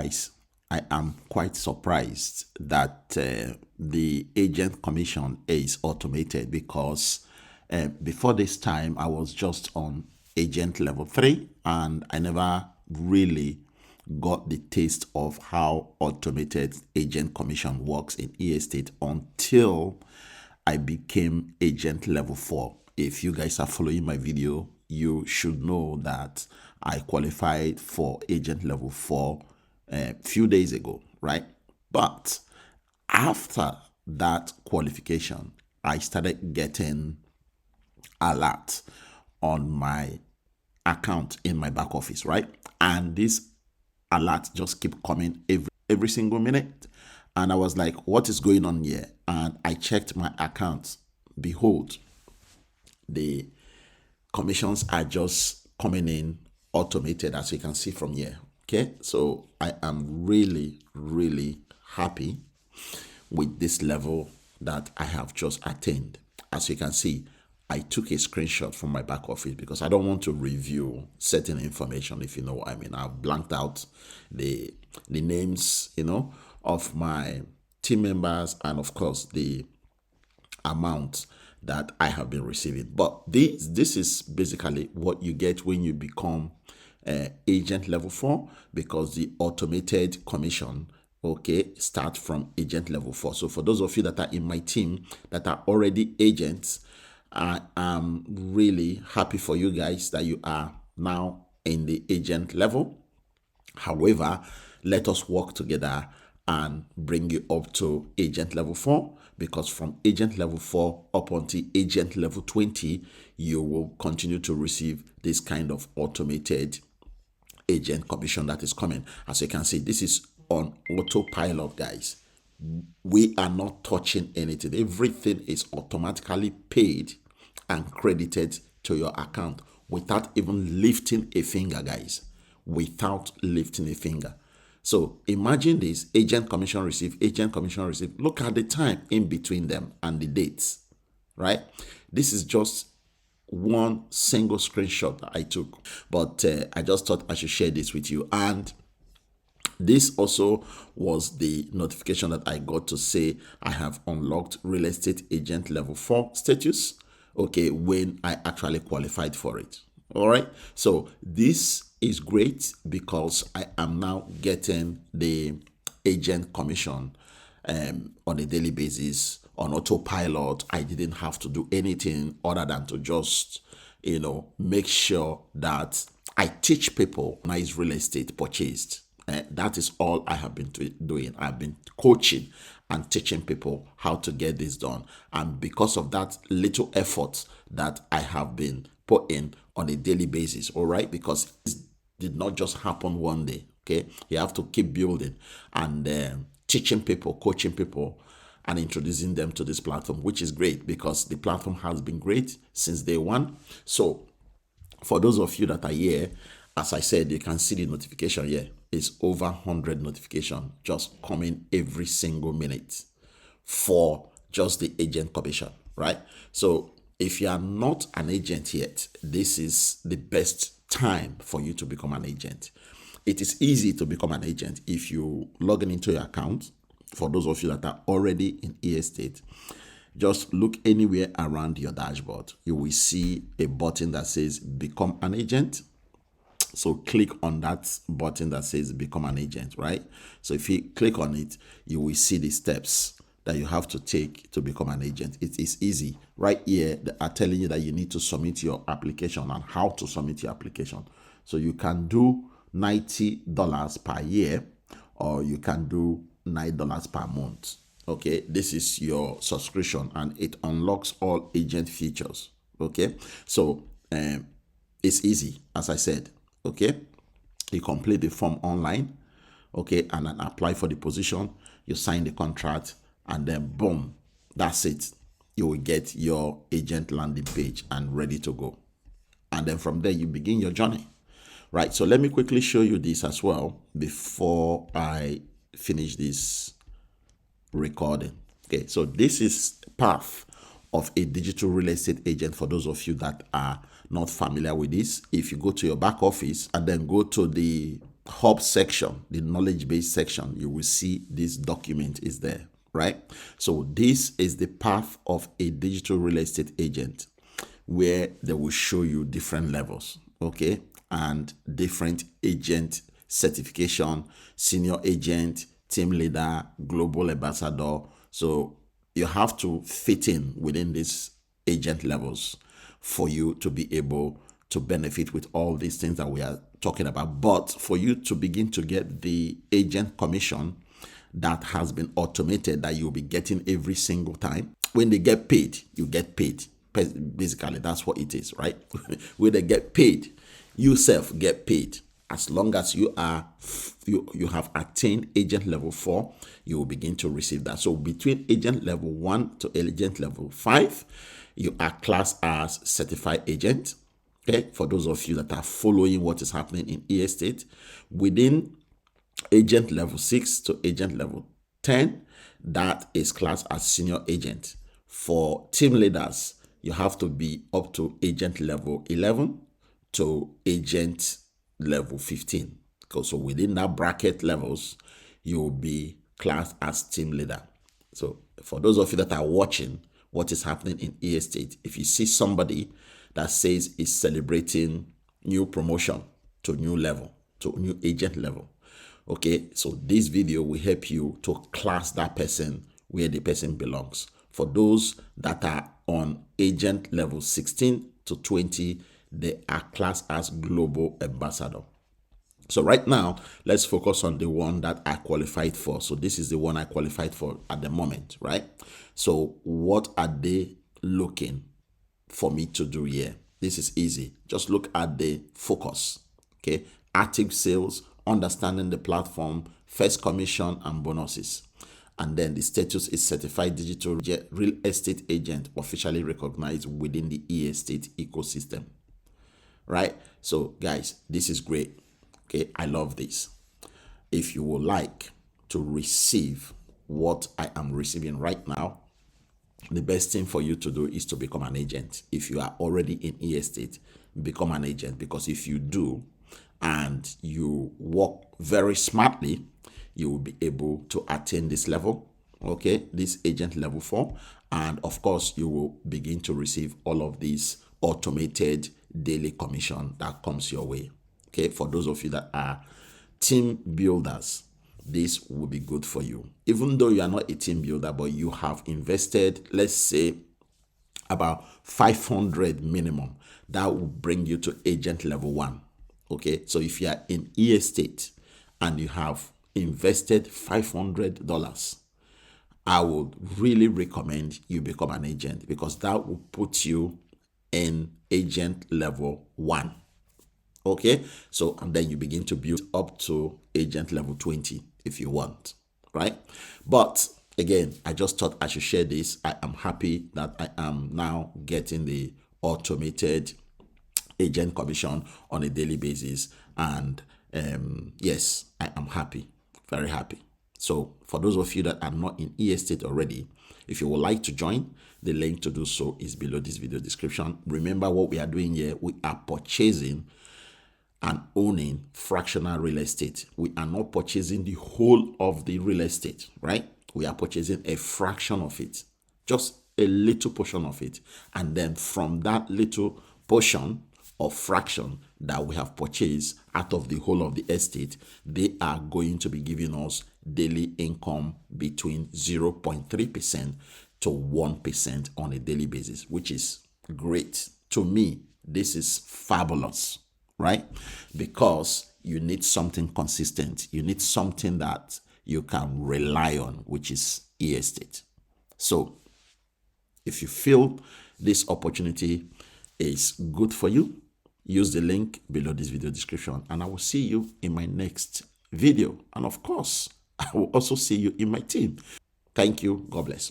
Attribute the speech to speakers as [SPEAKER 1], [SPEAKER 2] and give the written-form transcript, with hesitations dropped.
[SPEAKER 1] guys, I am quite surprised that the agent commission is automated because before this time I was just on agent level 3 and I never really got the taste of how automated agent commission works in estate until I became agent level 4. If you guys are following my video, you should know that I qualified for agent level 4 a few days ago, right? But after that qualification, I started getting alert on my account in my back office, right? And this alert just keep coming every single minute. And I was like, what is going on here? And I checked my account. Behold, the commissions are just coming in automated, as you can see from here. Okay, so I am really happy with this level that I have just attained. As you can see, I took a screenshot from my back office because I don't want to review certain information, if you know what I mean. I've blanked out the names, of my team members and of course the amount that I have been receiving. But this is basically what you get when you become agent level 4, because the automated commission start from agent level 4. So for those of you that are in my team that are already agents, I am really happy for you guys that you are now in the agent level. However, let us work together and bring you up to agent level 4, because from agent level 4 up until agent level 20, you will continue to receive this kind of automated agent commission that is coming. As you can see, this is on autopilot, guys. We are not touching anything. Everything is automatically paid and credited to your account without even lifting a finger, guys. Without lifting a finger. So imagine this: agent commission received, agent commission received. Look at the time in between them and the dates, right? This is just one single screenshot that I took, but I just thought I should share this with you. And this also was the notification that I got to say I have unlocked real estate agent level 4 status, when I actually qualified for it. All right, so this is great because I am now getting the agent commission on a daily basis on autopilot. I didn't have to do anything other than to just make sure that I teach people nice real estate purchased. That is all I have been doing. I've been coaching and teaching people how to get this done. And because of that little effort that I have been putting on a daily basis, all right, because it did not just happen one day, okay? You have to keep building and teaching people, coaching people, and introducing them to this platform, which is great because the platform has been great since day one. So for those of you that are here, as I said, you can see the notification here. It's over 100 notifications just coming every single minute for just the agent commission, right? So if you are not an agent yet, this is the best time for you to become an agent. It is easy to become an agent if you log into your account. For those of you that are already in estate, just look anywhere around your dashboard. You will see a button that says become an agent. So click on that button that says become an agent, right? So if you click on it, you will see the steps that you have to take to become an agent. It is easy. Right here, they are telling you that you need to submit your application and how to submit your application. So you can do $90 per year, or you can do $9 per month. Okay, this is your subscription and it unlocks all agent features. Okay, so it's easy, as I said. Okay, you complete the form online, okay, and then apply for the position. You sign the contract, and then boom, that's it. You will get your agent landing page and ready to go. And then from there, you begin your journey, right? So let me quickly show you this as well before I finish this recording. Okay, so this is path of a digital real estate agent. For those of you that are not familiar with this, if you go to your back office and then go to the hub section, the knowledge base section, you will see this document is there, right? So this is the path of a digital real estate agent, where they will show you different levels, okay, and different agent certification, senior agent, team leader, global ambassador. So you have to fit in within these agent levels for you to be able to benefit with all these things that we are talking about. But for you to begin to get the agent commission that has been automated, that you'll be getting every single time, when they get paid, you get paid. Basically, that's what it is, right? When they get paid, you self get paid. As long as you have attained agent level 4, you will begin to receive that. So between agent level 1 to agent level 5, you are classed as certified agent. Okay, for those of you that are following what is happening in e-estate, within agent level 6 to agent level 10, that is classed as senior agent. For team leaders, you have to be up to agent level 11 to agent level 15. So within that bracket levels, you will be classed as team leader. So for those of you that are watching what is happening in e-estate, if you see somebody that says is celebrating new promotion to new level, to new agent level, okay, so this video will help you to class that person where the person belongs. For those that are on agent level 16 to 20, they are classed as global ambassador. So right now, let's focus on the one that I qualified for. So this is the one I qualified for at the moment, right? So what are they looking for me to do here? This is easy. Just look at the focus, okay? Active sales, understanding the platform, first commission and bonuses. And then the status is certified digital real estate agent, officially recognized within the e-estate ecosystem, right? So guys, this is great. Okay, I love this. If you would like to receive what I am receiving right now, the best thing for you to do is to become an agent. If you are already in e-estate, become an agent, because if you do and you work very smartly, you will be able to attain this level, okay, this agent level 4, and of course you will begin to receive all of these automated daily commission that comes your way. Okay, for those of you that are team builders, this will be good for you. Even though you are not a team builder, but you have invested, let's say, about 500 minimum, that will bring you to agent level 1. Okay, so if you are in e-estate and you have invested $500, I would really recommend you become an agent, because that will put you in agent level 1. Okay, so and then you begin to build up to agent level 20 if you want, right? But again, I just thought I should share this. I am happy that I am now getting the automated agent commission on a daily basis, and yes, I am happy, very happy. So for those of you that are not in e-estate already, if you would like to join, the link to do so is below this video description. Remember what we are doing here. We are purchasing and owning fractional real estate. We are not purchasing the whole of the real estate, right? We are purchasing a fraction of it, just a little portion of it. And then from that little portion or fraction that we have purchased out of the whole of the estate, they are going to be giving us daily income between 0.3% to 1% on a daily basis, which is great. To me, this is fabulous, right? Because you need something consistent. You need something that you can rely on, which is e-estate. So if you feel this opportunity is good for you, use the link below this video description, and I will see you in my next video. And of course, I will also see you in my team. Thank you. God bless.